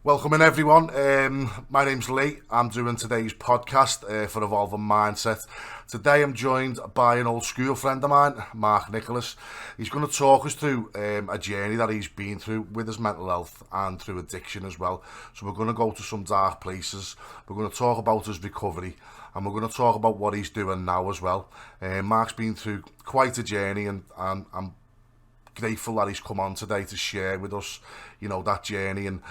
Welcome in everyone. My name's Lee. I'm doing today's podcast for Evolving Mindset. Today I'm joined by an old school friend of mine, Mark Nicholas. He's going to talk us through a journey that he's been through with his mental health and through addiction as well. So we're going to go to some dark places. We're going to talk about his recovery and we're going to talk about what he's doing now as well. Mark's been through quite a journey and I'm grateful that he's come on today to share with us, that journey and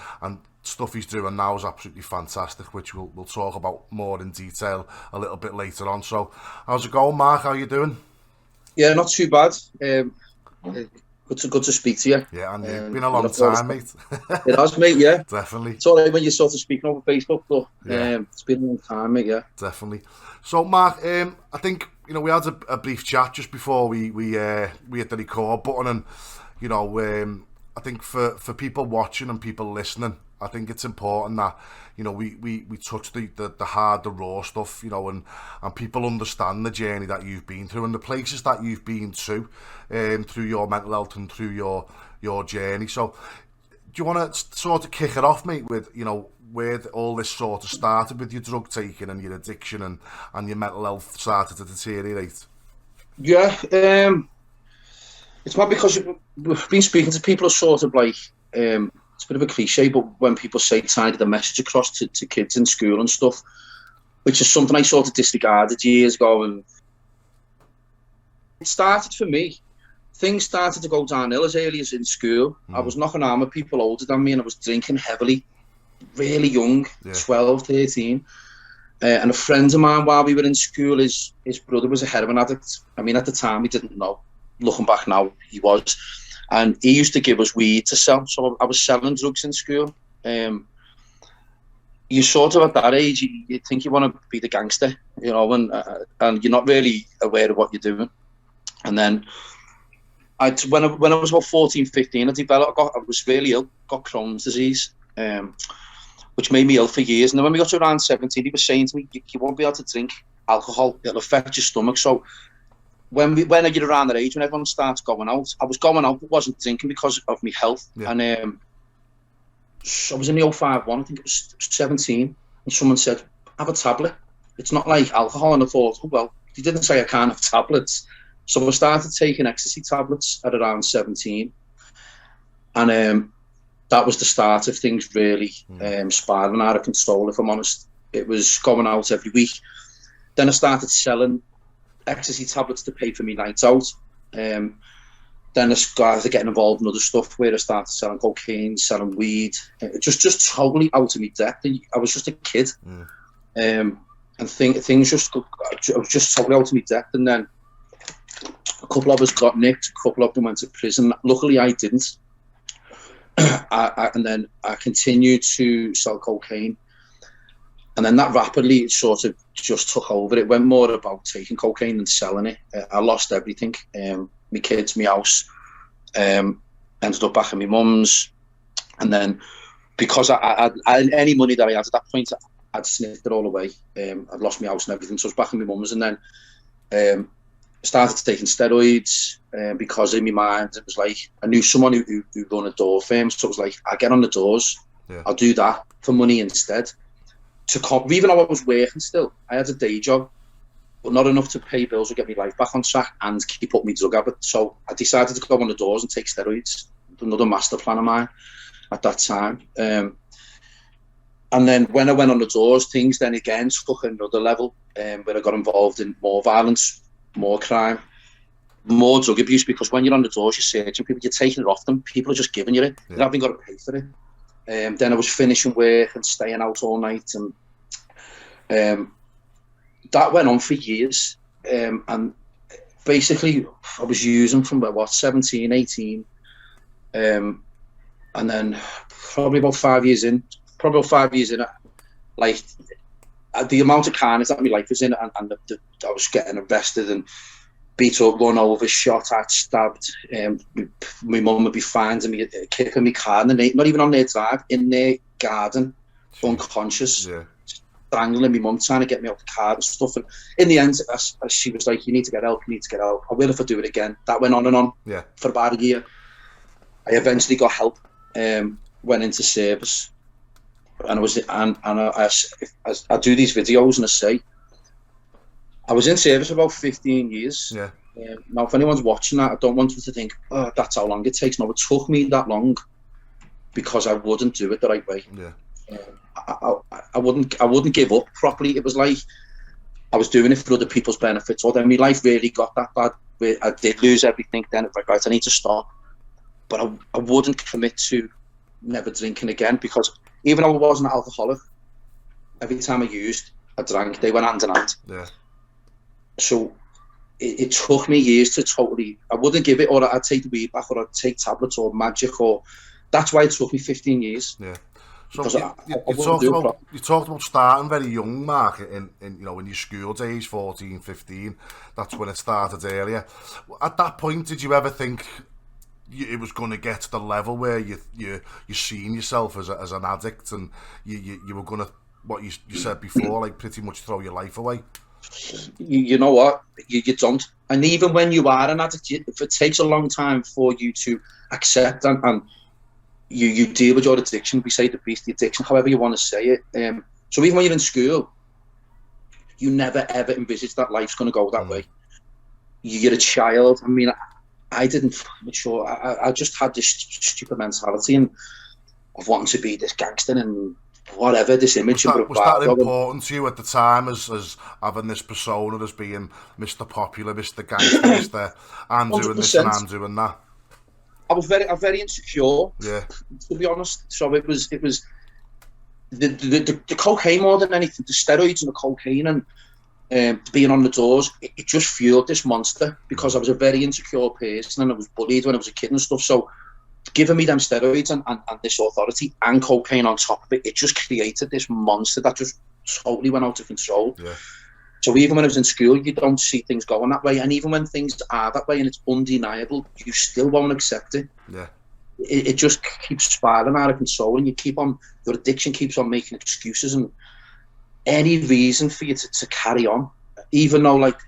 stuff he's doing now is absolutely fantastic, which we'll talk about more in detail a little bit later on. So, how's it going, Mark? How you doing? Yeah, not too bad. Good to speak to you. Yeah, and it's been a long time, mate. It has, mate. Yeah, definitely. It's all right when you're sort of speaking over Facebook, but it's been a long time, mate. Yeah, definitely. So, Mark, I think we had a brief chat just before we hit the record button, and I think for people watching and people listening, I think it's important that we touch the hard, the raw stuff, and people understand the journey that you've been through and the places that you've been to, through your mental health and through your journey. So, do you want to sort of kick it off, mate, with where all this sort of started with your drug taking and your addiction and your mental health started to deteriorate? Yeah, it's not because we've been speaking to people, sort of like. It's a bit of a cliche, but when people say trying to get the message across to kids in school and stuff, which is something I sort of disregarded years ago, and it started for me. Things started to go downhill as early as in school. I was knocking arm with people older than me and I was drinking heavily, really young, 12, 13. And a friend of mine, while we were in school, his brother was a heroin addict. I mean, at the time, we didn't know. Looking back now, he was. And he used to give us weed to sell. So I was selling drugs in school. You sort of at that age, you think you want to be the gangster, and you're not really aware of what you're doing. And then when I was about 14, 15, I was really ill, got Crohn's disease, which made me ill for years. And then when we got to around 17, he was saying to me, you won't be able to drink alcohol, it'll affect your stomach. So when you're around that age, when everyone starts going out, I was going out but wasn't drinking because of my health. Yeah. And so I was in the 051, I think it was 17, and someone said, have a tablet. It's not like alcohol. And I thought, oh, well, he didn't say I can't have tablets. So I started taking ecstasy tablets at around 17. And that was the start of things really spiraling out of control, if I'm honest. It was going out every week. Then I started selling ecstasy tablets to pay for me nights out. Then I started getting involved in other stuff where I started selling cocaine, selling weed, just totally out of my depth. I was just a kid, and things I was just totally out of my depth. And then a couple of us got nicked, a couple of them went to prison. Luckily, I didn't. And then I continued to sell cocaine. And then that rapidly sort of just took over. It went more about taking cocaine than selling it. I lost everything. My kids, my house. Ended up back at my mum's. And then because I any money that I had at that point, I'd sniffed it all away. I'd lost my house and everything. So I was back at my mum's. And then started taking steroids because in my mind, it was like, I knew someone who run a door firm. So it was like, I get on the doors. Yeah. I'll do that for money instead. Even though I was working still, I had a day job, but not enough to pay bills or get my life back on track and keep up my drug habit. So I decided to go on the doors and take steroids. Another master plan of mine at that time. And then when I went on the doors, things then again took another level where I got involved in more violence, more crime, more drug abuse, because when you're on the doors, you're searching people, you're taking it off them. People are just giving you it. Yeah. You haven't got to pay for it. Then I was finishing work and staying out all night, and that went on for years. And basically, I was using from 17, 18, and then probably about 5 years in, like the amount of carnage that my life was in, and I was getting arrested and beat up, run over, shot at, stabbed. My mum would be finding me, kicking me car, not even on their drive, in their garden, unconscious, strangling my mum, trying to get me out the car and stuff. And in the end, she was like, you need to get help, I will if I do it again. That went on and on for about a year. I eventually got help, went into service, I do these videos and I say, I was in service about 15 years. Yeah. Now, if anyone's watching that, I don't want them to think, oh, that's how long it takes. No, it took me that long because I wouldn't do it the right way. Yeah. I wouldn't give up properly. It was like I was doing it for other people's benefits. Or then my life really got that bad where I did lose everything. Then it's like, right, I need to stop. But I wouldn't commit to never drinking again, because even though I wasn't an alcoholic, every time I used, I drank. They went hand in hand. Yeah. So it took me years to totally. I wouldn't give it, or I'd take the weed back, or I'd take tablets or magic, or that's why it took me 15 years. Yeah. So you talked about starting very young, Mark, in your school days, 14, 15. That's when it started earlier. At that point, did you ever think it was going to get to the level where you seen yourself as an addict, and you were going to, what you said before, like pretty much throw your life away? You know what? You don't. And even when you are an addict, if it takes a long time for you to accept and you deal with your addiction, we say the beast, the addiction, however you want to say it. So even when you're in school, you never ever envisage that life's going to go that way. You're a child. I mean, I didn't mature. I just had this stupid mentality and of wanting to be this gangster and whatever, this image. Was that important to you at the time, as having this persona as being Mr. Popular, Mr. Gangster, Mr. I'm doing this and I'm doing that? I was very insecure. Yeah. To be honest, so it was the cocaine more than anything, the steroids and the cocaine and being on the doors. It just fueled this monster, because I was a very insecure person and I was bullied when I was a kid and stuff. So giving me them steroids and this authority and cocaine on top of it, it just created this monster that just totally went out of control. Yeah. So even when I was in school, you don't see things going that way. And even when things are that way and it's undeniable, you still won't accept it. Yeah. It just keeps spiraling out of control, and your addiction keeps on making excuses and any reason for you to carry on, even though like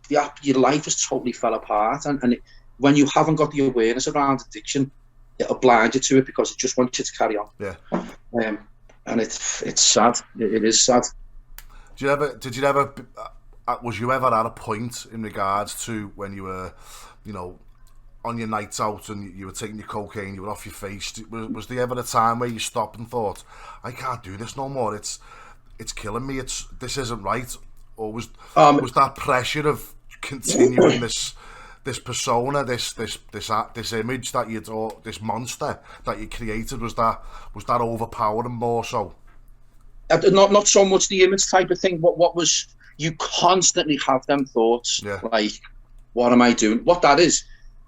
your life has totally fell apart. And when you haven't got the awareness around addiction, it'll blind you to it because it just wants you to carry on. Yeah. And it's sad. It is sad. Was you ever at a point in regards to when you were, on your nights out and you were taking your cocaine, you were off your face, was there ever a time where you stopped and thought, I can't do this no more, it's killing me, this isn't right? Or was that pressure of continuing this persona, this image that this monster that you created, was that overpowering more so? Not so much the image type of thing. What was, you constantly have them thoughts, like, what am I doing? What that is,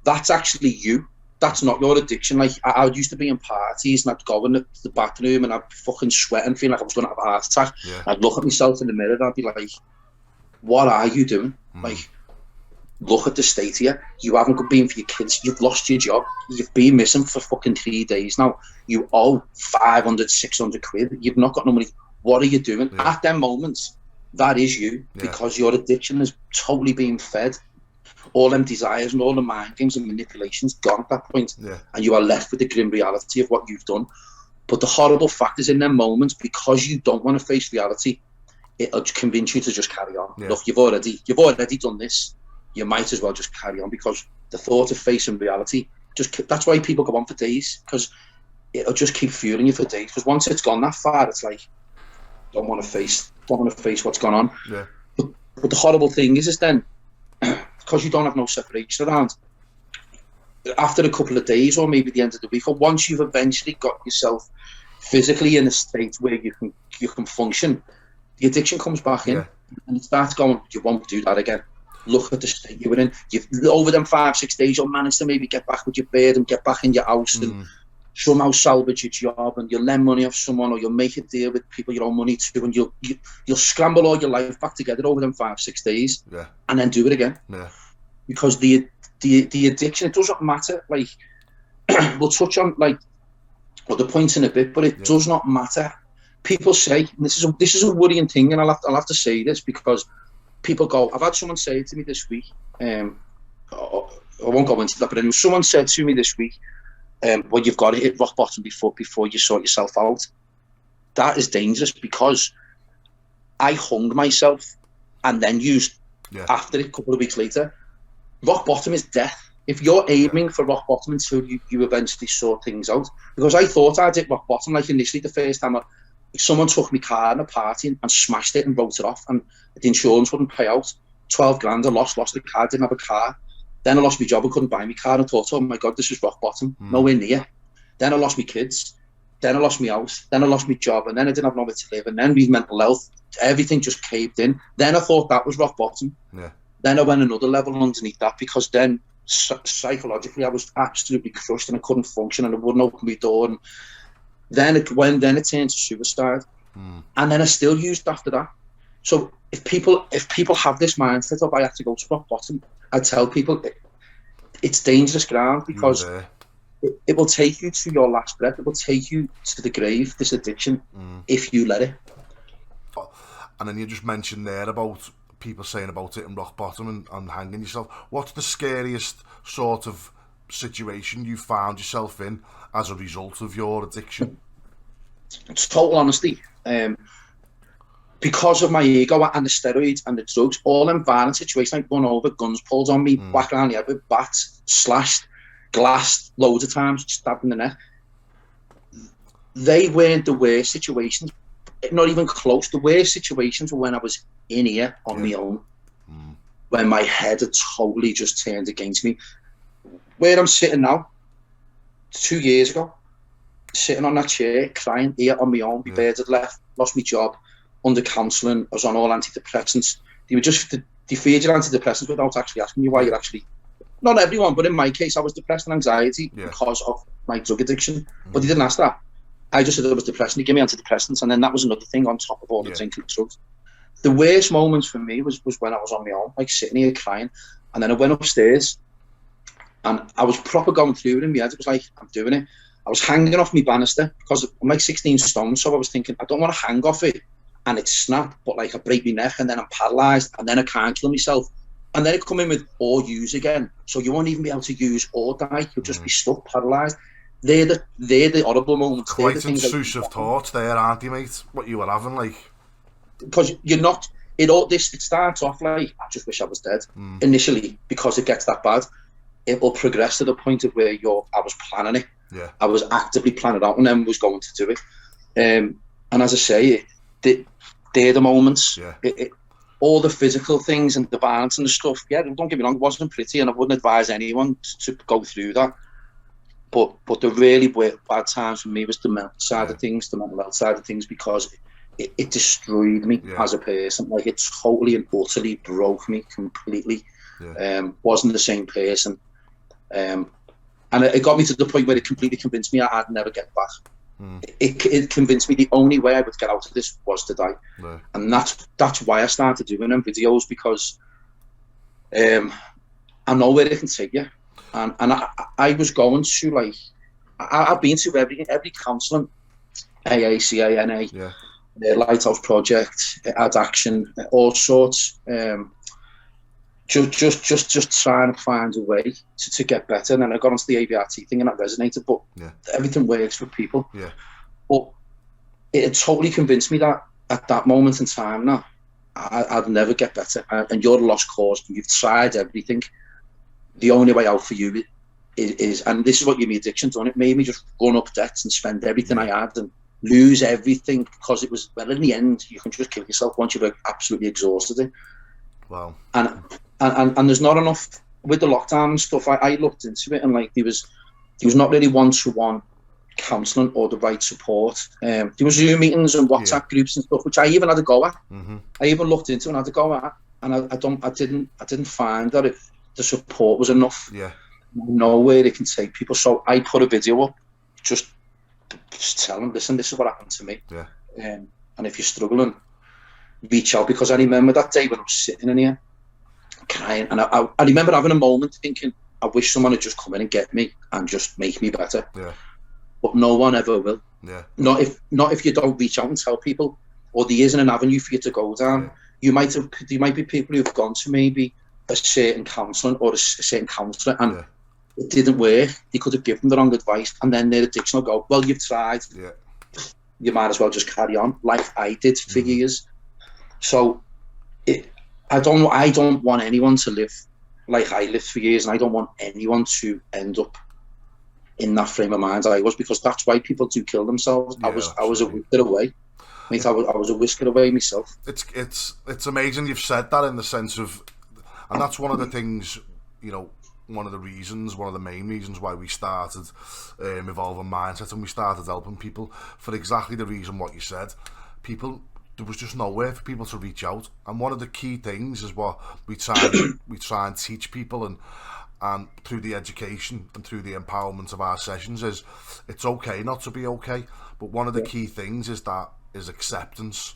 that's actually you. That's not your addiction. Like, I used to be in parties and I'd go in the bathroom and I'd be fucking sweating, feeling like I was going to have a heart attack. Yeah. I'd look at myself in the mirror and I'd be like, what are you doing? Like, look at the state here. You haven't been for your kids. You've lost your job. You've been missing for fucking 3 days now. You owe 500, 600 quid. You've not got no money. What are you doing? Yeah. At them moments, that is you, because your addiction is totally being fed. All them desires and all the mind games and manipulations gone at that point. Yeah. And you are left with the grim reality of what you've done. But the horrible fact is, in them moments, because you don't want to face reality, it'll convince you to just carry on. Yeah. Look, you've already done this. You might as well just carry on, because the thought of facing reality, that's why people go on for days, because it'll just keep fueling you for days. Because once it's gone that far, it's like, don't want to face what's gone on. Yeah. But the horrible thing is then, because you don't have no separation around, after a couple of days or maybe the end of the week, or once you've eventually got yourself physically in a state where you can function, the addiction comes back in, and it starts going, you won't do that again. Look at the state you were in. You've, over them 5-6 days, you'll manage to maybe get back with your bed and get back in your house and somehow salvage your job, and you'll lend money off someone, or you'll make a deal with people you owe money to, and you'll scramble all your life back together over them 5-6 days, and then do it again. Yeah. Because the addiction, it doesn't matter. Like, we'll touch on like other points in a bit, but it does not matter. People say, and this is a worrying thing, and I'll have to say this, because people go, I've had someone say it to me this week. I won't go into that, but anyway, someone said to me this week, well, you've got to hit rock bottom before you sort yourself out. that is dangerous, because I hung myself and then used after it a couple of weeks later. Rock bottom is death. If you're aiming for rock bottom until you eventually sort things out, because I thought I'd hit rock bottom, like initially the first time someone took my car in a party and smashed it and wrote it off, and the insurance wouldn't pay out. 12 grand I lost the car, didn't have a car. Then I lost my job, I couldn't buy my car, and I thought, oh my God, this is rock bottom, nowhere near. Then I lost my kids, then I lost my house, then I lost my job, and then I didn't have nowhere to live, and then my mental health, everything just caved in. Then I thought that was rock bottom. Yeah. Then I went another level underneath that, because then psychologically I was absolutely crushed and I couldn't function and I wouldn't open my door. And then it turned to suicide, and then I still used after that. So if people have this mindset of I have to go to rock bottom, I tell people it's dangerous ground, because it will take you to your last breath. It will take you to the grave, this addiction, if you let it. And then you just mentioned there about people saying about it in rock bottom and hanging yourself. What's the scariest sort of situation you found yourself in as a result of your addiction? It's total honesty. Because of my ego and the steroids and the drugs, all them violent situations, like run over, guns pulled on me, whacked around the head with bats, slashed, glassed loads of times, stabbed in the neck. They weren't the worst situations, not even close. The worst situations were when I was in here on my own, when my head had totally just turned against me. Where I'm sitting now, 2 years ago, sitting on that chair, crying here on my own. My birds had left, lost my job, under counselling. I was on all antidepressants. They feed you antidepressants without actually asking you why you're actually, not everyone, but in my case, I was depressed and anxiety because of my drug addiction. But they didn't ask that. I just said I was depressed, and they gave me antidepressants, and then that was another thing on top of all the drinking drugs. The worst moments for me was when I was on my own, like sitting here crying, and then I went upstairs, and I was proper going through it in my head. It was like, I'm doing it. I was hanging off my banister, because I'm like 16 stone, so I was thinking, I don't want to hang off it and it snap, but like I break my neck and then I'm paralysed and then I can't kill myself. And then it come in with or use again. So you won't even be able to use or die. You'll just be stuck, paralysed. They're the horrible moments. Quite intrusive thoughts there, aren't they, mate? What you were having, like. Because you're not, it starts off like, I just wish I was dead, initially, because it gets that bad. It will progress to the point of where I was planning it. Yeah. I was actively planning it out and then was going to do it. And as I say, they're the moments. Yeah. All the physical things and the violence and the stuff, don't get me wrong, it wasn't pretty, and I wouldn't advise anyone to go through that. But the really bad times for me was the mental side of things, the mental health side of things, because it destroyed me as a person. Like, it totally and utterly broke me completely. Yeah. Wasn't the same person. And it got me to the point where it completely convinced me I'd never get back. It convinced me the only way I would get out of this was to die. Yeah. And that's why I started doing them videos, because I know where it can take you. And I was going to, like, I've been to every counselling, AA, CA, NA, Lighthouse Project, Ad Action, all sorts. Just trying to find a way to get better. And then I got onto the ABRT thing and that resonated, but everything works for people. Yeah. But it totally convinced me that at that moment in time now, I'd never get better. And you're a lost cause. You've tried everything. The only way out for you is, and this is what your addiction done, it made me just run up debts and spend everything I had and lose everything, because it was, well, in the end, you can just kill yourself once you've absolutely exhausted it. Wow. And there's not enough with the lockdown and stuff. I looked into it, and like there was not really one-to-one counselling or the right support. There was Zoom meetings and WhatsApp groups and stuff, which I even had to go at. I even looked into and had to go at, and I didn't find that the support was enough. Yeah. Nowhere it can take people. So I put a video up, just tell them, listen, this is what happened to me. Yeah. And if you're struggling, reach out, because I remember that day when I was sitting in here crying, and I remember having a moment thinking, I wish someone had just come in and get me and just make me better. Yeah. But no one ever will. Yeah. Not if you don't reach out and tell people, or there isn't an avenue for you to go down. Yeah. There might be people who've gone to maybe a certain counselling or a certain counsellor, and it didn't work. They could have given the wrong advice, and then their addiction will go, well, you've tried. Yeah. you might as well just carry on like I did for years. So I don't want anyone to live like I lived for years, and I don't want anyone to end up in that frame of mind I was, because that's why people do kill themselves. Yeah, I was a whisker away. Mate, I was a whisker away myself. It's amazing you've said that, in the sense of, and that's one of the things, you know, one of the main reasons why we started Evolving Mindset, and we started helping people for exactly the reason what you said. There was just nowhere for people to reach out, and one of the key things is what we try and teach people, and through the education and through the empowerment of our sessions, is it's okay not to be okay. But one of the key things is acceptance,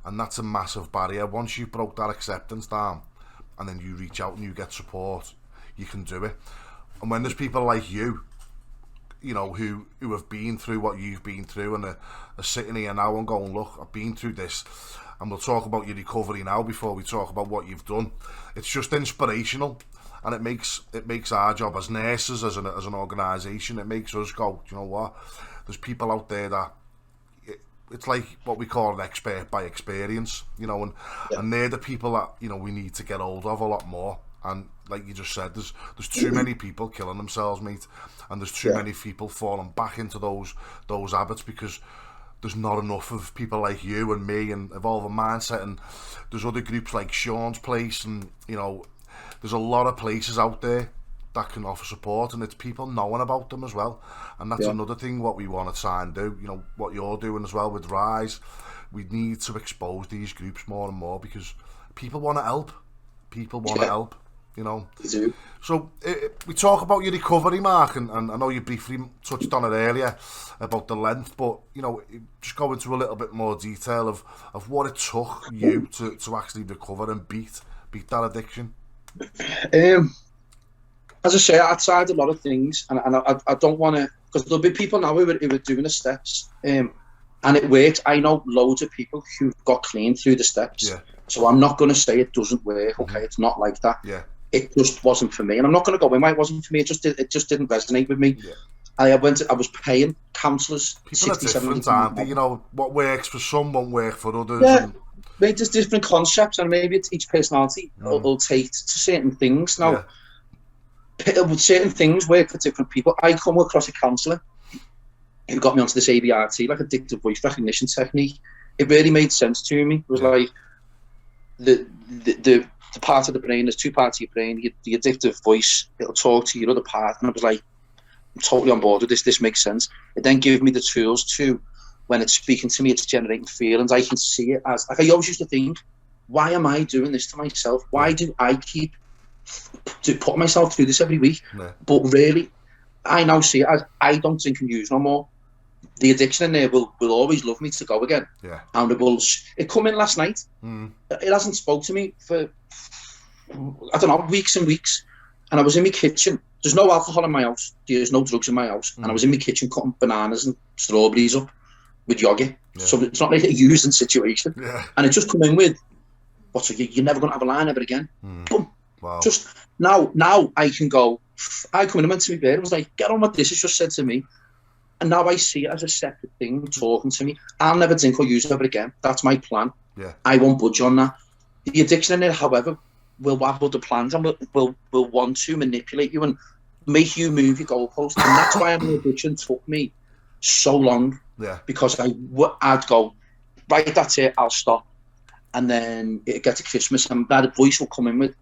and that's a massive barrier. Once you broke that acceptance down, and then you reach out and you get support, you can do it. And when there's people like you know, who have been through what you've been through, and are sitting here now and going, look, I've been through this, and we'll talk about your recovery now before we talk about what you've done. It's just inspirational, and it makes our job as nurses, as an organisation, it makes us go, do you know what, there's people out there that it's like what we call an expert by experience, you know, and they're the people that, you know, we need to get hold of a lot more. And like you just said, there's too many people killing themselves, mate, and there's too many people falling back into those habits, because there's not enough of people like you and me and Evolving Mindset, and there's other groups like Sean's Place, and, you know, there's a lot of places out there that can offer support, and it's people knowing about them as well. And that's another thing what we want to try and do, you know, what you're doing as well with Rise. We need to expose these groups more and more, because people want to help. You know. They do. So we talk about your recovery, Mark, and I know you briefly touched on it earlier about the length, but, you know, just go into a little bit more detail of what it took you to actually recover and beat that addiction. As I say, I tried a lot of things, and I don't want to, because there'll be people now who were doing the steps, and it worked. I know loads of people who got clean through the steps, so I'm not going to say it doesn't work. Okay, it's not like that. It just wasn't for me, and I'm not going to go in why it wasn't for me. It just didn't resonate with me. I was paying counsellors. People are different, aren't they? You know, what works for some won't work for others. Yeah, maybe there's different concepts, and maybe it's each personality will take to certain things. Now, certain things work for different people. I come across a counsellor who got me onto this ABRT, like addictive voice recognition technique. It really made sense to me. It was like the part of the brain, there's two parts of your brain, the addictive voice, it'll talk to your other part, and I was like, I'm totally on board with this makes sense. It then gave me the tools to, when it's speaking to me, it's generating feelings. I can see it as, like, I always used to think, why am I doing this to myself? Why do I keep putting myself through this every week? But really, I now see it as, I don't drink and use no more. The addiction in there will always love me to go again. And it come in last night. It hasn't spoke to me for, I don't know, weeks and weeks. And I was in my kitchen. There's no alcohol in my house. There's no drugs in my house. And I was in my kitchen cutting bananas and strawberries up with yogurt. So it's not like a using situation. And it just come in with, you're never going to have a line ever again. Boom. Wow. Just now I can go, I come in and went to my bed and was like, get on with this, it's just said to me. And now I see it as a separate thing talking to me. I'll never drink or use ever again. That's my plan. I won't budge on that. The addiction in it, however, will have other plans and will want to manipulate you and make you move your goalpost. And that's why an addiction took me so long. Because I'd go, right, that's it, I'll stop. And then it gets to Christmas and that voice will come in with,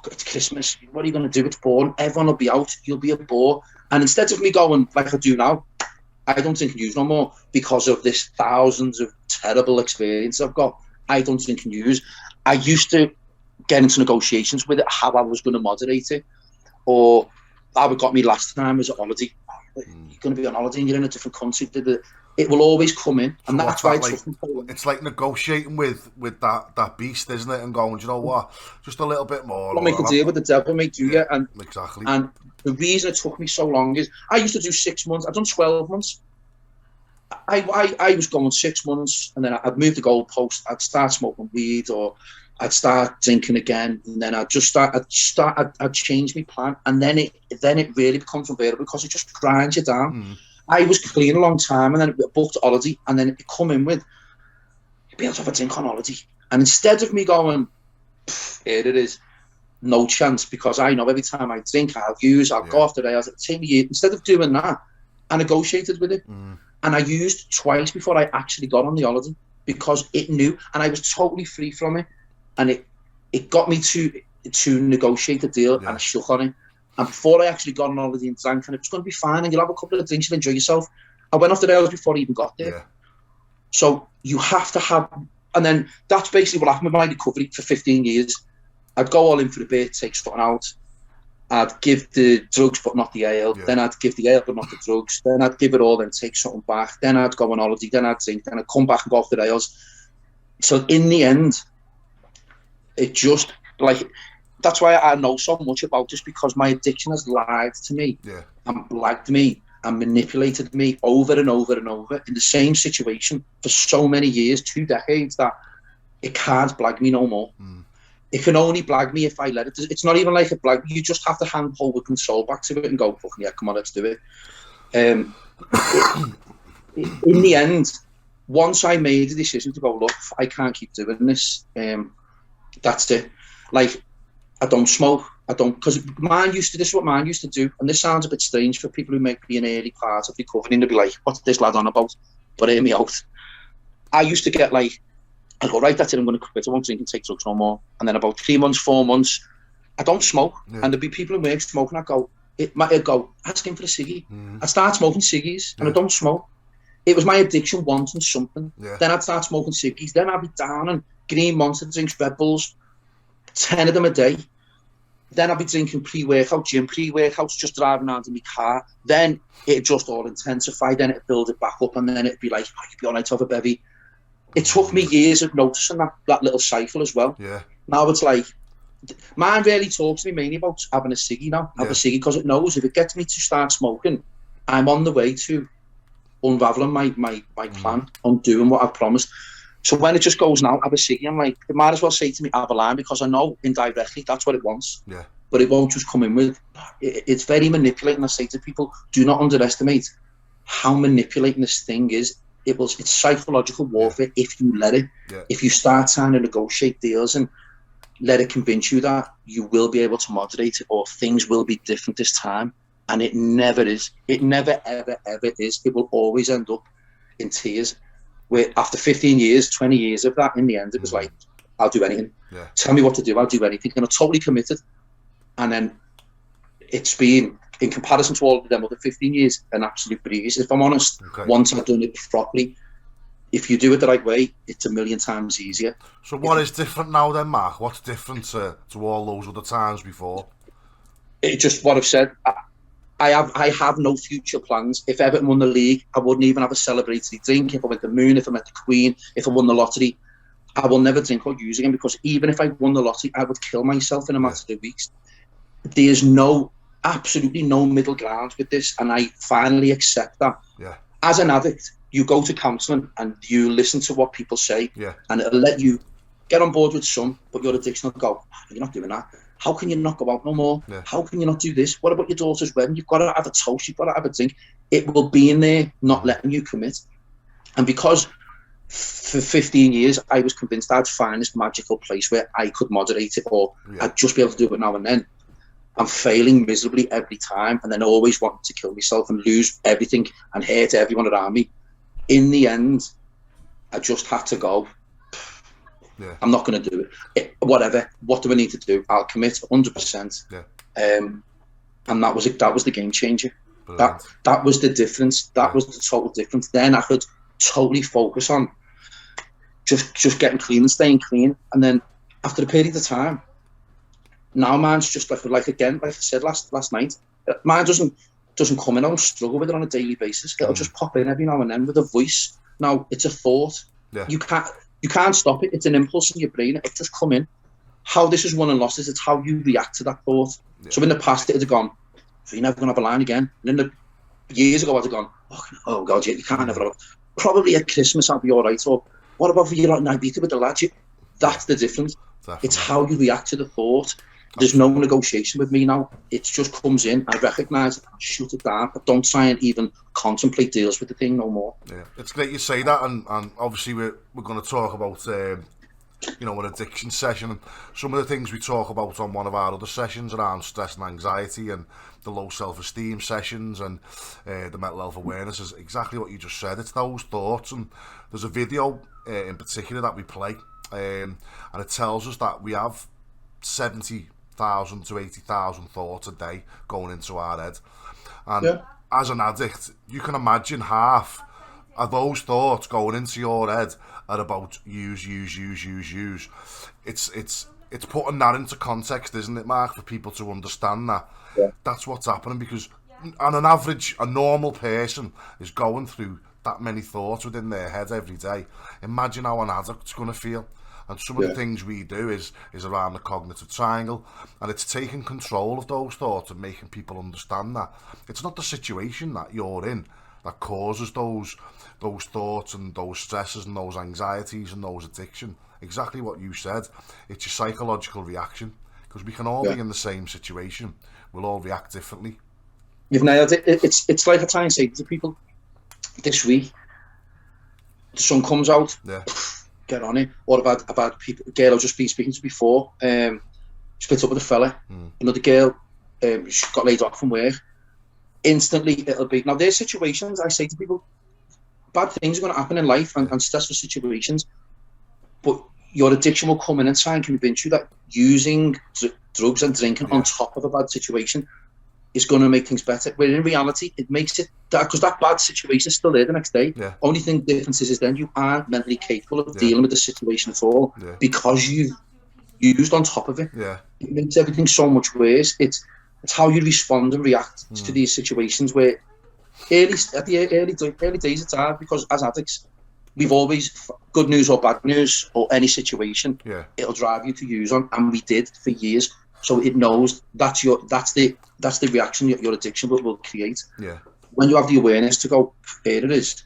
it's Christmas, what are you going to do? It's boring. Everyone will be out. You'll be a bore. And instead of me going like I do now, I don't drink and use no more because of this thousands of terrible experiences I've got. I don't drink and use. I used to get into negotiations with it, how I was going to moderate it. Or how it got me last time was a holiday. You're going to be on holiday and you're in a different country. It will always come in. And so that's why it's like negotiating with that beast, isn't it? And going, do you know what? Just a little bit more. Don't make a deal with the devil, mate, do you? And, exactly. And the reason it took me so long is I used to do 6 months. I've done 12 months. I was going 6 months and then I'd move the goalpost. I'd start smoking weed or I'd start drinking again, and then I'd change my plan, and then it really becomes unbearable because it just grinds you down. I was clean a long time, and then booked holiday, and then it come in with, you'd be able to have a drink on holiday. And instead of me going, here it is, no chance, because I know every time I drink, I'll go off the rails, take me. Instead of doing that, I negotiated with it. And I used twice before I actually got on the holiday, because it knew, and I was totally free from it. And it got me to negotiate a deal, and I shook on it. And before I actually got on holiday and drank, and it was going to be fine, and you'll have a couple of drinks and enjoy yourself, I went off the rails before I even got there. Yeah. So you have to have, and then that's basically what happened with my recovery for 15 years. I'd go all in for a bit, take something out. I'd give the drugs but not the ale. Yeah. Then I'd give the ale but not the drugs. Then I'd give it all, then take something back. Then I'd go on holiday. Then I'd drink. Then I'd come back and go off the rails. So in the end, it just, like, that's why I know so much about this, because my addiction has lied to me and blagged me and manipulated me over and over and over in the same situation for so many years, 2 decades, that it can't blag me no more. It can only blag me if I let it. It's not even like a blag. You just have to hand over control back to it and go, fucking yeah, come on, let's do it. In the end, once I made the decision to go, look, I can't keep doing this, that's it. Like, I don't smoke. I don't, because this is what mine used to do. And this sounds a bit strange for people who might be an early part of recovering. They'll be like, what's this lad on about? But hear me out. I used to get like, I go, right, that's it, I'm going to quit. I won't drink and take drugs no more. And then about 3 months, 4 months, I don't smoke. Yeah. And there'd be people who work smoking. I'd go, ask him for a ciggy. I start smoking ciggies, and I don't smoke. It was my addiction wanting something. Yeah. Then I'd start smoking ciggies. Then I'd be down and Green Monster drinks, Red Bulls, 10 of them a day. Then I'd be drinking pre-workouts, just driving around in my car. Then it'd just all intensify. Then it'd build it back up, and then it'd be like, oh, you'd be all right to have a bevy. It took me years of noticing that little cycle as well. Yeah. Now it's like, mine really talks to me mainly about having a ciggy now. Have a ciggy, because it knows if it gets me to start smoking, I'm on the way to unraveling my plan on doing what I've promised. So when it just goes now, have a ciggy, I'm like, it might as well say to me, have a line, because I know indirectly that's what it wants. Yeah. But it won't just come in with, it's very manipulating. I say to people, do not underestimate how manipulating this thing is. It's psychological warfare if you let it. Yeah. If you start trying to negotiate deals and let it convince you that you will be able to moderate it, or things will be different this time, and it never is. It never, ever, ever is. It will always end up in tears. Where after 15 years, 20 years of that, in the end, it was like, I'll do anything. Yeah. Tell me what to do, I'll do anything. And I'm totally committed. And then it's been, in comparison to all of them other 15 years, an absolute breeze. If I'm honest, once I've done it properly, if you do it the right way, it's a million times easier. So what is different now then, Mark? What's different to all those other times before? It's just what I've said. I have no future plans. If Everton won the league, I wouldn't even have a celebratory drink. If I went to the moon, if I met the Queen, if I won the lottery, I will never drink or use again, because even if I won the lottery, I would kill myself in a matter of weeks. There's absolutely no middle ground with this, and I finally accept that. Yeah. As an addict, you go to counselling and you listen to what people say, and it'll let you get on board with some, but your addiction will go, you're not doing that. How can you not go out no more? Yeah. How can you not do this? What about your daughter's wedding? You've got to have a toast, you've got to have a drink. It will be in there, not letting you commit. And because for 15 years, I was convinced I'd find this magical place where I could moderate it, or I'd just be able to do it now and then. I'm failing miserably every time, and then always wanting to kill myself and lose everything and hurt everyone around me. In the end, I just had to go. Yeah. I'm not going to do it. Whatever. What do I need to do? I'll commit 100%. Yeah. And that was it. That was the game changer. Brilliant. That was the difference. That was the total difference. Then I could totally focus on just getting clean and staying clean. And then after a period of time, now mine's just like again, like I said last night, mine doesn't come in. I don't struggle with it on a daily basis. It'll just pop in every now and then with a voice. Now it's a thought. Yeah. You can't stop it. It's an impulse in your brain. It'll just come in. How this is won and lost is it's how you react to that thought. Yeah. So in the past it had gone, so you're never going to have a line again. And then years ago I'd have gone, oh God, you can't have it. Probably at Christmas I'll be all right. Or what about if you're out in Ibiza with the lads? That's the difference. Definitely. It's how you react to the thought. There's no negotiation with me now. It just comes in, I recognise it, I shoot it down. I don't try and even contemplate deals with the thing no more. Yeah, it's great you say that, and obviously we're going to talk about you know, an addiction session, and some of the things we talk about on one of our other sessions around stress and anxiety, and the low self-esteem sessions, and the mental health awareness is exactly what you just said. It's those thoughts, and there's a video in particular that we play, and it tells us that we have 70,000 to 80,000 thoughts a day going into our head, and as an addict, you can imagine half of those thoughts going into your head are about use. It's putting that into context, isn't it, Mark, for people to understand that that's what's happening, because on an average, a normal person is going through that many thoughts within their head every day. Imagine how an addict's going to feel. And some of the things we do is around the cognitive triangle, and it's taking control of those thoughts and making people understand that it's not the situation that you're in that causes those thoughts and those stresses and those anxieties and those addiction. Exactly what you said. It's your psychological reaction, because we can all be in the same situation. We'll all react differently. You've nailed it. It's like I try and say to people this week, the sun comes out. Yeah. Get on it. Or about people, a girl I've just been speaking to before, split up with a fella, another girl, she got laid off from work. Instantly it'll be, now there's situations, I say to people, bad things are going to happen in life and stressful situations, but your addiction will come in and try and convince you that using drugs and drinking on top of a bad situation is going to make things better, where in reality it makes it, because that bad situation is still there the next day. Only thing difference is then you aren't mentally capable of dealing with the situation at all, because you've used on top of it. It makes everything so much worse. It's how you respond and react to these situations, where at the early days it's hard, because as addicts we've always, good news or bad news or any situation, it'll drive you to use on, and we did for years. So it knows that's the reaction your addiction will create. When you have the awareness to go, here it is,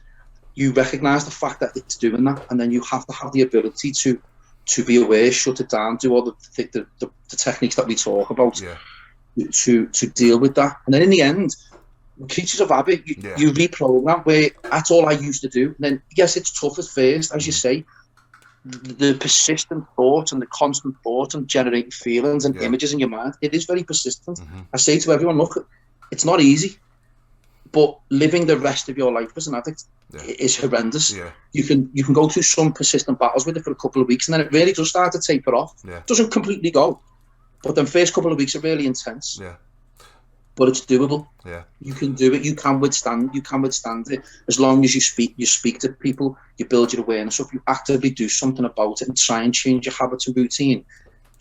you recognise the fact that it's doing that, and then you have to have the ability to be aware, shut it down, do all the techniques that we talk about to deal with that. And then in the end, creatures of habit, you reprogram, where that's all I used to do. And then yes, it's tough at first, as you say. The persistent thought and the constant thought and generating feelings and images in your mind, it is very persistent. I say to everyone, look, it's not easy, but living the rest of your life as an addict is horrendous. You can go through some persistent battles with it for a couple of weeks, and then it really does start to taper off. It doesn't completely go, but the first couple of weeks are really intense. But it's doable. You can do it. You can withstand it, as long as you speak to people, you build your awareness up, you actively do something about it and try and change your habits and routine.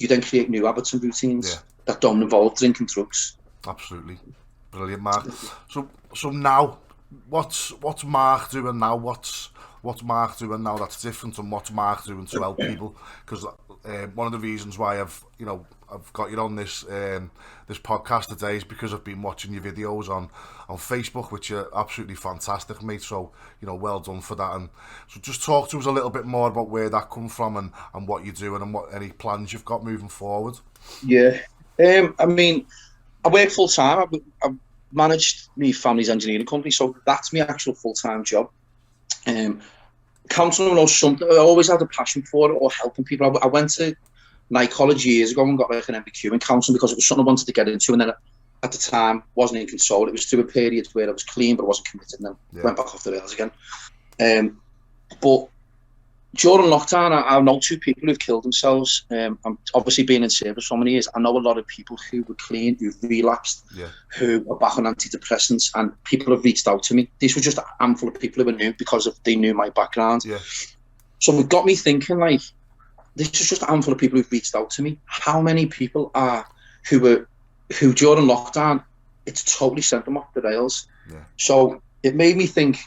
You then create new habits and routines that don't involve drinking drugs. Absolutely. Brilliant, Mark. So now, what's Mark doing now? What's Mark doing now that's different, and what's Mark doing to help people? Because one of the reasons why I've got you on this podcast today is because I've been watching your videos on Facebook, which are absolutely fantastic, mate. So, well done for that. And so just talk to us a little bit more about where that come from, and what you're doing, and what any plans you've got moving forward. I mean, I work full time. I've managed my family's engineering company, so that's my actual full-time job. Counselling or something, I always had a passion for it, or helping people. I went to night college years ago and got like an MBQ in counselling, because it was something I wanted to get into, and then at the time wasn't in control. It was through a period where I was clean but I wasn't committed, and then went back off the rails again. But during lockdown, I know two people who've killed themselves. I'm obviously being in service for so many years. I know a lot of people who were clean, who've relapsed, who are back on antidepressants, and people have reached out to me. These were just a handful of people who were new, because they knew my background. So it got me thinking, like, this is just a handful of people who've reached out to me. How many people are who during lockdown, it's totally sent them off the rails. So it made me think.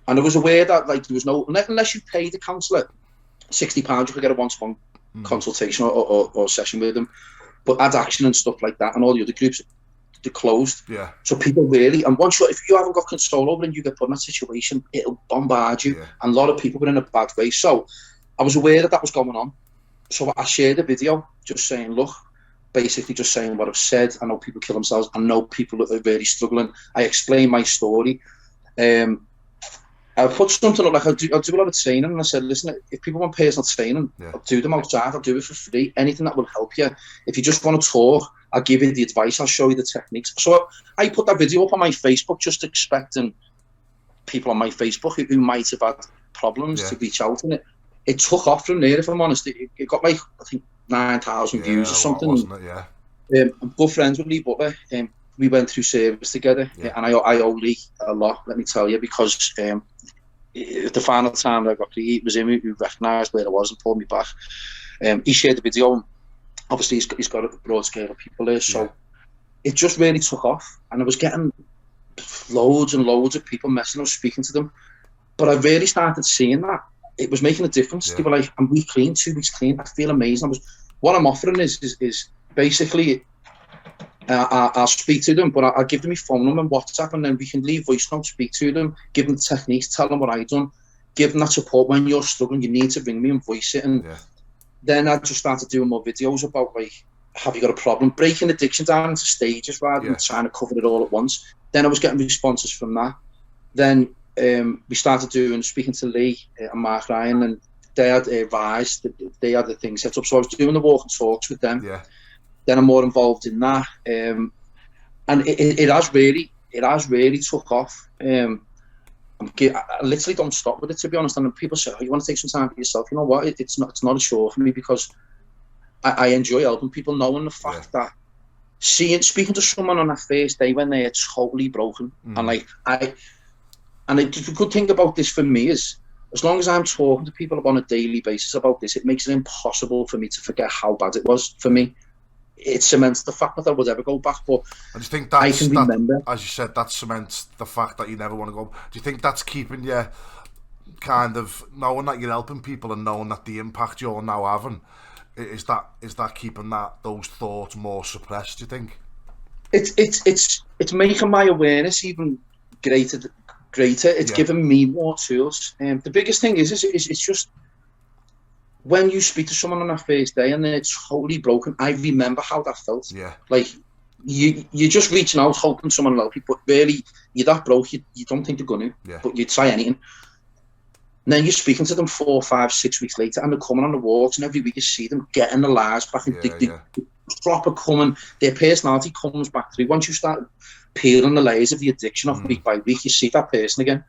And I was aware that, like, there was no, unless you pay the counsellor £60, you could get a one-to-one consultation or session with them. But Add Action and stuff like that, and all the other groups, they're closed. So people really, and if you haven't got control over it and you get put in that situation, it'll bombard you. And a lot of people were in a bad way. So I was aware that was going on. So I shared a video just saying, look, basically just saying what I've said. I know people kill themselves. I know people that are really struggling. I explain my story. I put something up like I'll do a lot of training, and I said, listen, if people want personal training, I'll do them outside. I'll do it for free. Anything that will help you. If you just want to talk, I'll give you the advice. I'll show you the techniques. So I put that video up on my Facebook, just expecting people on my Facebook who might have had problems to reach out, and it took off from there. If I'm honest, it got like I think 9,000 views or something. Wasn't it? I'm good friends with Lee Butler. We went through service together, and I owe Lee a lot. Let me tell you, because the final time that I got Lee, it was him who recognised where I was and pulled me back. He shared the video. And obviously, he's got a broad scale of people there, so it just really took off, and I was getting loads and loads of people messaging us, speaking to them. But I really started seeing that it was making a difference. They were like, "I'm week clean, 2 weeks clean. I feel amazing." What I'm offering is basically. I'll speak to them, but I'll give them my phone number and WhatsApp, and then we can leave voice notes, speak to them, give them the techniques, tell them what I've done, give them that support. When you're struggling, you need to ring me and voice it. And then I just started doing more videos about, like, have you got a problem? Breaking addiction down into stages rather than trying to cover it all at once. Then I was getting responses from that. Then we started speaking to Lee and Mark Ryan, and they had Rise, they had the thing set up. So I was doing the walk and talks with them. Then I'm more involved in that, and it has really took off. I literally don't stop with it, to be honest. And people say, "Oh, you want to take some time for yourself?" You know what? It's not a chore for me, because I enjoy helping people, knowing the fact that speaking to someone on that first day when they are totally broken, and the good thing about this for me is, as long as I'm talking to people on a daily basis about this, it makes it impossible for me to forget how bad it was for me. It cements the fact that I would ever go back, but I just think I can remember. As you said, that cements the fact that you never want to go. Do you think that's keeping you kind of knowing that you're helping people and knowing that the impact you're now having, is that keeping those thoughts more suppressed, do you think? It's making my awareness even greater. It's giving me more tools. The biggest thing is it's just, when you speak to someone on that first day and they're totally broken, I remember how that felt. Like, you're just reaching out, hoping someone will help you, but really, you're that broke, you don't think they're going to, but you try anything. And then you're speaking to them 4, 5, 6 weeks later, and they're coming on the walks, and every week you see them getting their lives back, and they proper coming, their personality comes back through. Once you start peeling the layers of the addiction off week by week, you see that person again,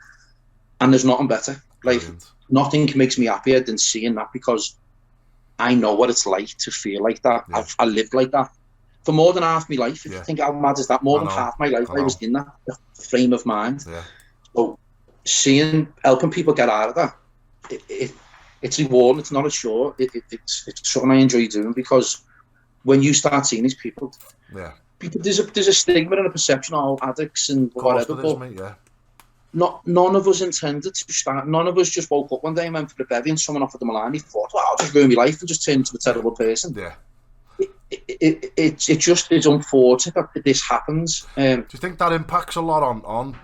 and there's nothing better. Like, nothing makes me happier than seeing that, because I know what it's like to feel like that. I lived like that for more than half my life. If you think how mad is that, more than half my life I was in that frame of mind. So helping people get out of that, it's rewarding. It's not a chore. It's something I enjoy doing, because when you start seeing these people, there's a stigma and a perception of addicts and whatever, but none of us intended to start. None of us just woke up one day and went for the bevy and someone offered them a line. He thought, "Well, I'll just ruin my life and just turn into a terrible person." It just is unfortunate that this happens. Do you think that impacts a lot on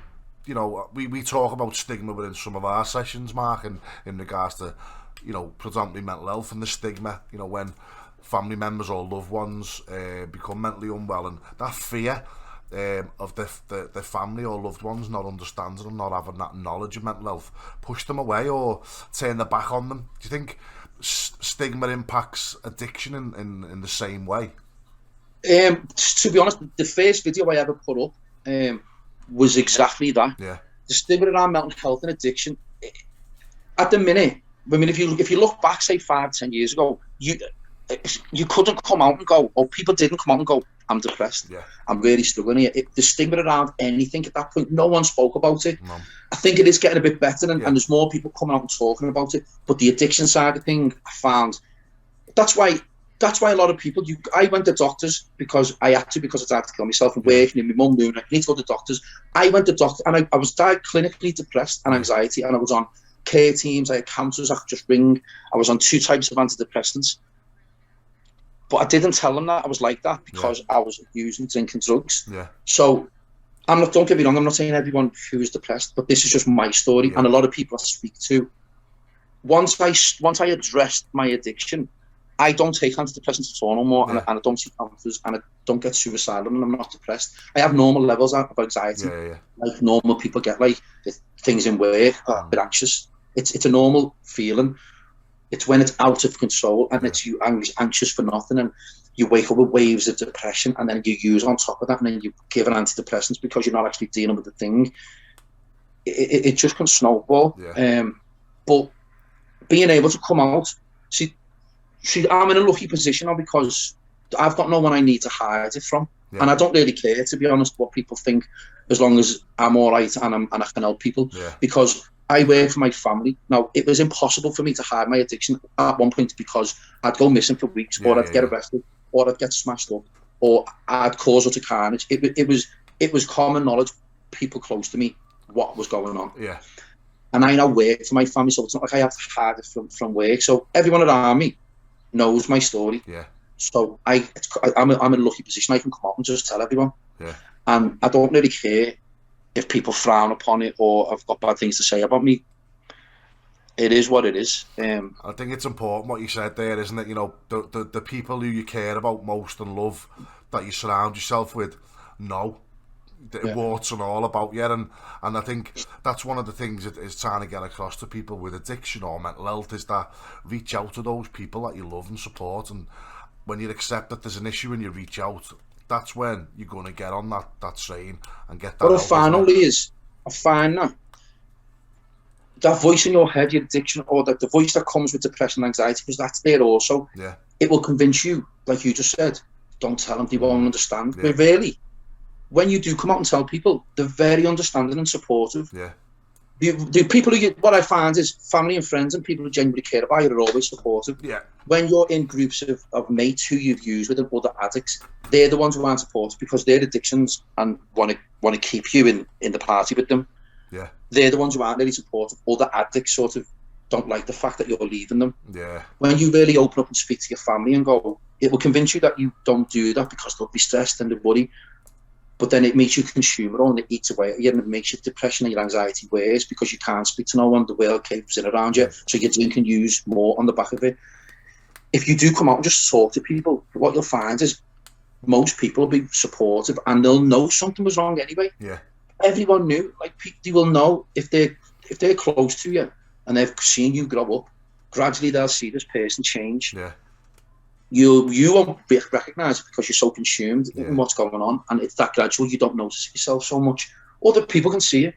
you know, we talk about stigma within some of our sessions, Mark, in regards to, you know, predominantly mental health and the stigma, you know, when family members or loved ones become mentally unwell, and that fear of the family or loved ones not understanding and not having that knowledge of mental health push them away or turn their back on them. Do you think stigma impacts addiction in the same way? To be honest, the first video I ever put up was exactly that. The stigma around mental health and addiction. At the minute, I mean, if you look back, say 5, 10 years ago, you couldn't come out and go, or people didn't come out and go, "I'm depressed, I'm really struggling here." The stigma around anything at that point, no one spoke about it. I think it is getting a bit better, and there's more people coming out and talking about it. But the addiction side of thing, I found, that's why a lot of people, I went to doctors because I had to, because I tried to kill myself and working, and my mum knew, I need to go to doctors. I went to doctors, and I was diagnosed clinically depressed and anxiety, and I was on care teams, I had counsellors I could just ring. I was on 2 types of antidepressants. But I didn't tell them that I was like that, because I was using, drinking drugs. So don't get me wrong, I'm not saying everyone who is depressed, but this is just my story. And a lot of people I speak to, once I addressed my addiction, I don't take antidepressants at all no more, Yeah. and I don't see counselors, and I don't get suicidal, and I'm not depressed. I have normal levels of anxiety, like normal people get, like things in work, a bit anxious. It's a normal feeling. It's when it's out of control, and it's you anxious for nothing, and you wake up with waves of depression, and then you use on top of that, and then you give an antidepressants because you're not actually dealing with the thing. It just can snowball. But being able to come out, see, I'm in a lucky position now because I've got no one I need to hide it from, and I don't really care, to be honest, what people think, as long as I'm all right and I can help people. Because I work for my family. Now, it was impossible for me to hide my addiction at one point because I'd go missing for weeks, or I'd get arrested, or I'd get smashed up, or I'd cause utter carnage. It was common knowledge, people close to me, what was going on. And I now work for my family, so it's not like I have to hide it from work. So everyone around me knows my story. So I'm in a lucky position. I can come up and just tell everyone. And I don't really care if people frown upon it or have got bad things to say about me. It is what it is. I think it's important what you said there, isn't it? You know, the people who you care about most and love, that you surround yourself with, know warts and all about you, and I think that's one of the things that is trying to get across to people with addiction or mental health, is that reach out to those people that you love and support, and when you accept that there's an issue and you reach out, that's when you're going to get on that train and get that. What I find that voice in your head, your addiction, or the voice that comes with depression and anxiety, because that's there also. It will convince you, like you just said, don't tell them, they won't understand. But really, when you do come out and tell people, they're very understanding and supportive. The people what I find is family and friends and people who genuinely care about you are always supportive. When you're in groups of mates who you've used with, other addicts, they're the ones who aren't supportive because they're addictions and want to keep you in the party with them. They're the ones who aren't really supportive. Other addicts sort of don't like the fact that you're leaving them. When you really open up and speak to your family and go, it will convince you that you don't do that because they'll be stressed and they worry. But then it makes you consume it all, and it eats away at you, and it makes your depression and your anxiety worse because you can't speak to no one. The world caves in around you, so you drink and use more on the back of it. If you do come out and just talk to people, what you'll find is most people will be supportive, and they'll know something was wrong anyway. Everyone knew. Like, they will know if they're close to you and they've seen you grow up. Gradually, they'll see this person change. You won't recognise it because you're so consumed in what's going on, and it's that gradual. You don't notice yourself so much. Other people can see it.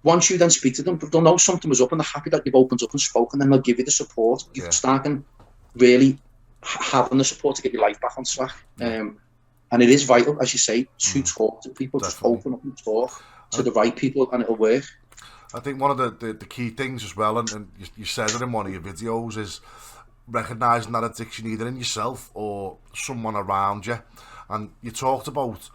Once you then speak to them, they'll know something was up, and they're happy that you've opened up and spoken. Then they'll give you the support. You start really having the support to get your life back on track. And it is vital, as you say, to talk to people. Definitely. Just open up and talk to the right people, and it'll work. I think one of the key things as well, and you said it in one of your videos, is recognising that addiction either in yourself or someone around you. And you talked about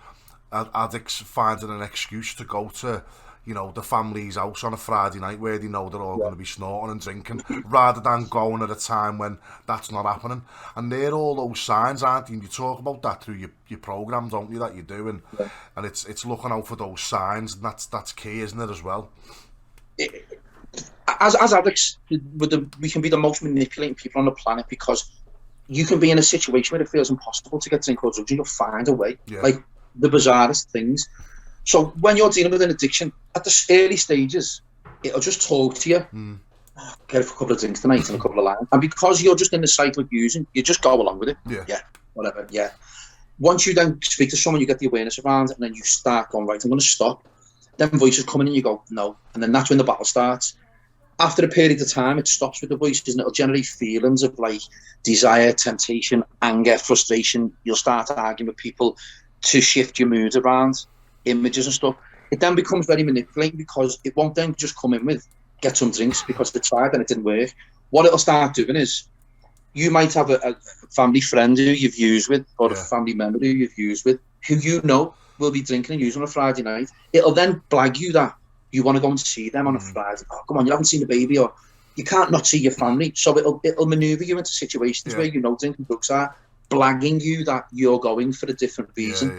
addicts finding an excuse to go to, you know, the family's house on a Friday night where they know they're all going to be snorting and drinking, rather than going at a time when that's not happening. And they're all those signs, aren't they? And you talk about that through your programme, don't you, that you do, and it's looking out for those signs, and that's key, isn't it, as well? As addicts, we can be the most manipulating people on the planet, because you can be in a situation where it feels impossible to get drink or drugs, and you'll find a way. Like the bizarrest things. So when you're dealing with an addiction, at the early stages, it'll just talk to you. Get a couple of drinks tonight and a couple of lines. And because you're just in the cycle of using, you just go along with it. Whatever. Once you then speak to someone, you get the awareness around it, and then you start going, right, I'm going to stop. Then voices come in and you go, no. And then that's when the battle starts. After a period of time, it stops with the voices, and it'll generate feelings of like desire, temptation, anger, frustration. You'll start arguing with people to shift your mood around, images and stuff. It then becomes very manipulating, because it won't then just come in with get some drinks because they tried and it didn't work. What it'll start doing is, you might have a family friend who you've used with, or a family member who you've used with, who you know will be drinking and using on a Friday night. It'll then blag you that you want to go and see them on a Friday. Oh, come on, you haven't seen the baby, or you can't not see your family. So it'll manoeuvre you into situations where you know drinking drugs are blagging you that you're going for a different reason.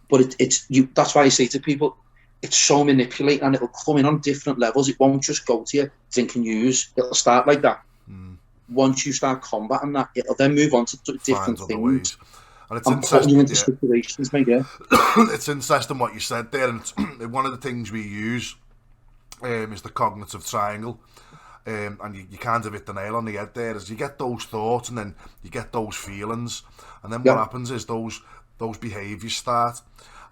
But it's you. That's why I say to people, it's so manipulating, and it'll come in on different levels. It won't just go to you drink and use. It'll start like that. once you start combating that, it'll then move on to different Find other things. ways. And it's And putting you into interesting. situations, mate, yeah. It's interesting what you said there, and it's, one of the things we use is the cognitive triangle. And you kind of hit the nail on the head there. Is you get those thoughts, and then you get those feelings, and then what happens is those behaviours start.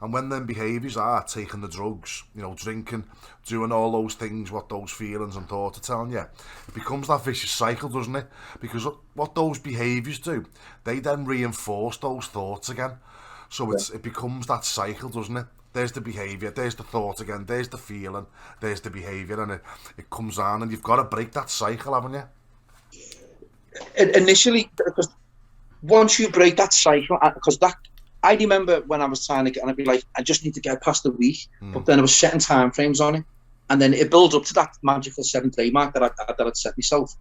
And when them behaviours are taking the drugs, you know, drinking, doing all those things, what those feelings and thoughts are telling you, it becomes that vicious cycle, doesn't it? Because what those behaviours do, they then reinforce those thoughts again. So it becomes that cycle, doesn't it? There's the behaviour, there's the thought again, there's the feeling, there's the behaviour, and it comes on, and you've got to break that cycle, haven't you? Initially, because once you break that cycle, because I remember when I was trying to get, and I'd be like, I just need to get past the week, but then I was setting time frames on it, and then it builds up to that magical 7-day mark that I'd set myself,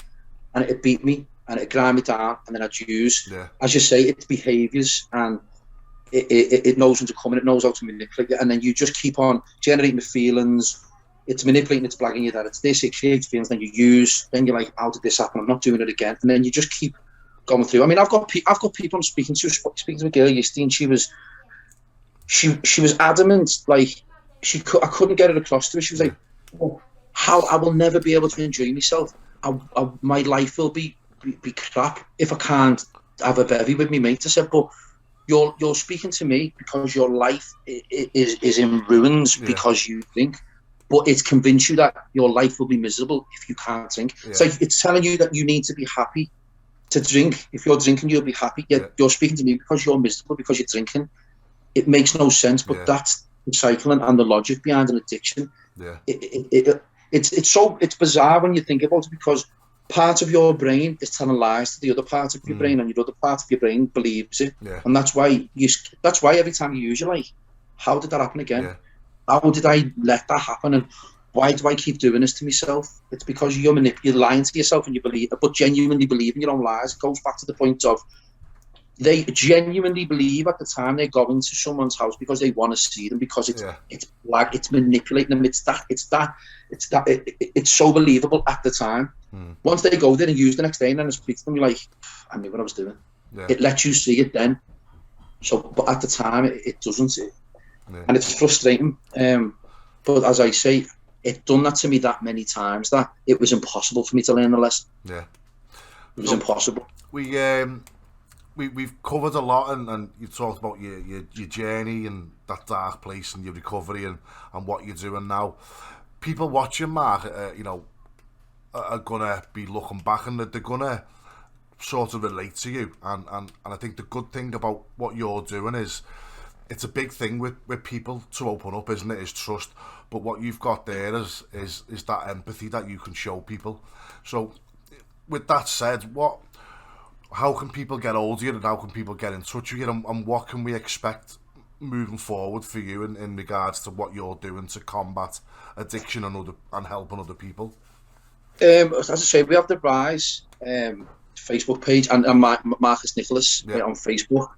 and it beat me, and it grind me down, and then I'd use, as you say, it's behaviours, and it knows when to come, and it knows how to manipulate it, and then you just keep on generating the feelings. It's manipulating, it's blagging you that it's this, it creates feelings, then you use, then you're like, how did this happen? I'm not doing it again, and then you just keep going through. I mean, I've got people I'm speaking to a girl yesterday, and she was adamant, like I couldn't get it across to her. She was like, oh, how I will never be able to enjoy myself. My life will be crap if I can't have a bevy with me mate. I said, but you're speaking to me because your life is in ruins because you drink, but it's convinced you that your life will be miserable if you can't drink. So it's telling you that you need to be happy to drink. If you're drinking, you'll be happy. Yet you're speaking to me because you're miserable because you're drinking. It makes no sense, but that's the cycle and the logic behind an addiction. It's bizarre when you think about it, because part of your brain is telling lies to the other part of your brain, and your other part of your brain believes it. And that's why every time you use, you're like, how did that happen again? How did I let that happen? And why do I keep doing this to myself? It's because you're lying to yourself, and you believe, but genuinely believe in your own lies. It goes back to the point of, they genuinely believe at the time they go into someone's house because they want to see them, because it's like it's manipulating them. It's so believable at the time. Once they go there and use the next day and then speak to them, you're like, I knew what I was doing. It lets you see it then. So, but at the time, it doesn't. And it's frustrating. But as I say, it done that to me that many times that it was impossible for me to learn the lesson. It was impossible. We've covered a lot, and you talked about your journey and that dark place and your recovery and what you're doing now. People watching, Mark, you know, are gonna be looking back, and they're gonna sort of relate to you. And I think the good thing about what you're doing is, it's a big thing with people to open up, isn't it? Is trust. But what you've got there is that empathy that you can show people. So, with that said, how can people get hold of you, and how can people get in touch with you, and what can we expect moving forward for you in regards to what you're doing to combat addiction and helping other people? As I say, we have the Rise Facebook page and Marcus Nicholas on Facebook.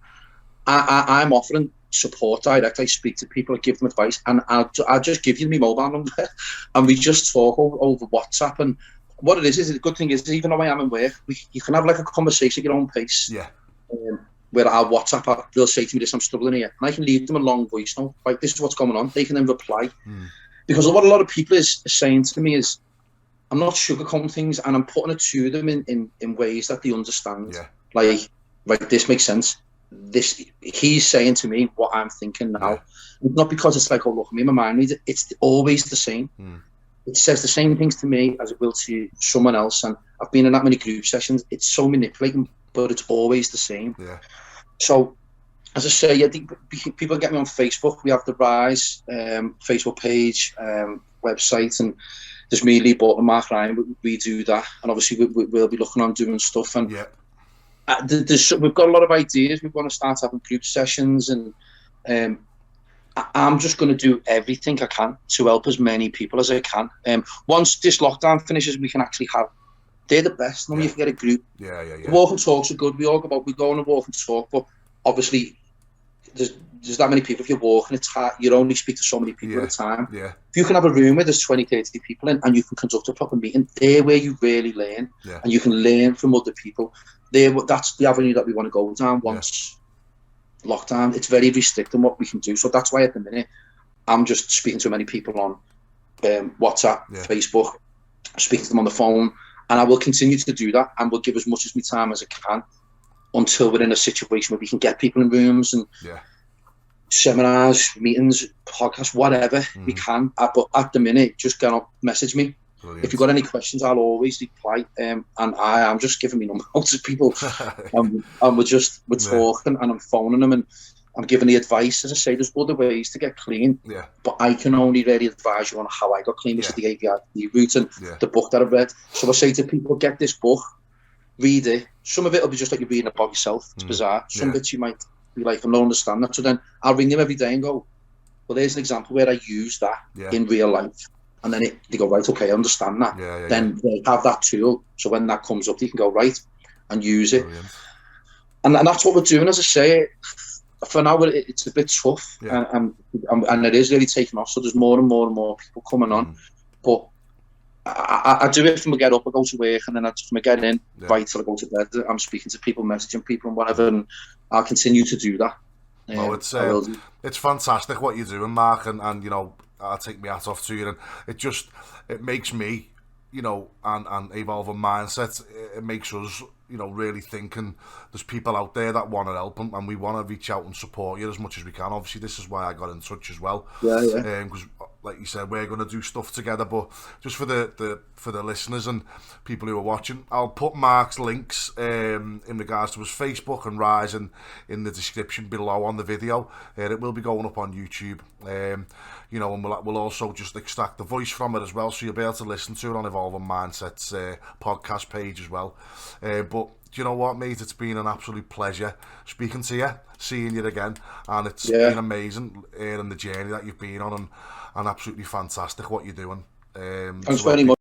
I'm offering support direct. I speak to people, I give them advice, and I'll just give you my mobile number, and we just talk over WhatsApp. And what it is the good thing is, even though I am in work, you can have like a conversation at your own pace. Where I'll WhatsApp, they'll say to me this, I'm struggling here, and I can leave them a long voice note, like, this is what's going on. They can then reply. Because what a lot of people is saying to me is, I'm not sugarcoating things, and I'm putting it to them in ways that they understand. Like, this makes sense. He's saying to me what I'm thinking now. Not because it's like, oh, look, me, my mind reads it. It's always the same. It says the same things to me as it will to someone else. And I've been in that many group sessions. It's so manipulating, but it's always the same. So, as I say, I think people get me on Facebook. We have the Rise Facebook page, website, and there's me, Lee Bolton, Mark Ryan. We do that, and obviously we'll be looking on doing stuff. And we've got a lot of ideas. We want to start having group sessions, and I'm just going to do everything I can to help as many people as I can. Once this lockdown finishes, we can actually have. They're the best. Normally, you can get a group. The walk and talks are good. We go on a walk and talk, but obviously, there's that many people. If you're walking, it's hard. You only speak to so many people at a time. Yeah. If you can have a room where there's 20, 30 people in, and you can conduct a proper meeting, there where you really learn, and you can learn from other people. That's the avenue that we want to go down once lockdown. It's very restricting what we can do. So that's why at the minute I'm just speaking to many people on WhatsApp, Facebook, speaking to them on the phone, and I will continue to do that, and will give as much of my time as I can until we're in a situation where we can get people in rooms and seminars, meetings, podcasts, whatever we can. But at the minute, just get up, message me. Brilliant. If you've got any questions, I'll always reply. And I am just giving me number out to people, and we're talking, and I'm phoning them, and I'm giving the advice. As I say, there's other ways to get clean, but I can only really advise you on how I got clean, which is the ABID route and the book that I've read. So I say to people, get this book, read it. Some of it will be just like you're reading about yourself. It's bizarre. Some bits you might be like, I don't understand that. So then I'll ring them every day and go, well, there's an example where I use that in real life. And then they go, right, okay, I understand that. Then they have that tool. So when that comes up, they can go, right, and use it. And that's what we're doing. As I say, for now, it's a bit tough. And it is really taking off. So there's more and more and more people coming on. But I do it from I get up, I go to work, and then from I get in, right till I go to bed, I'm speaking to people, messaging people and whatever, and I'll continue to do that. No, it's fantastic what you're doing, Mark, and you know, I'll take my hat off to you, and it makes me, you know, and evolving mindset, it makes us, you know, really thinking there's people out there that want to help them, and we want to reach out and support you as much as we can. Obviously, this is why I got in touch as well. Because, like you said, we're going to do stuff together. But just for the listeners and people who are watching, I'll put Mark's links in regards to his Facebook and Rise in the description below on the video. It will be going up on YouTube. You know, and we'll also just extract the voice from it as well, so you'll be able to listen to it on Evolving Mindset's podcast page as well. But do you know what, mate? It's been an absolute pleasure speaking to you, seeing you again, and it's been amazing hearing the journey that you've been on, and absolutely fantastic what you're doing. Thanks very much.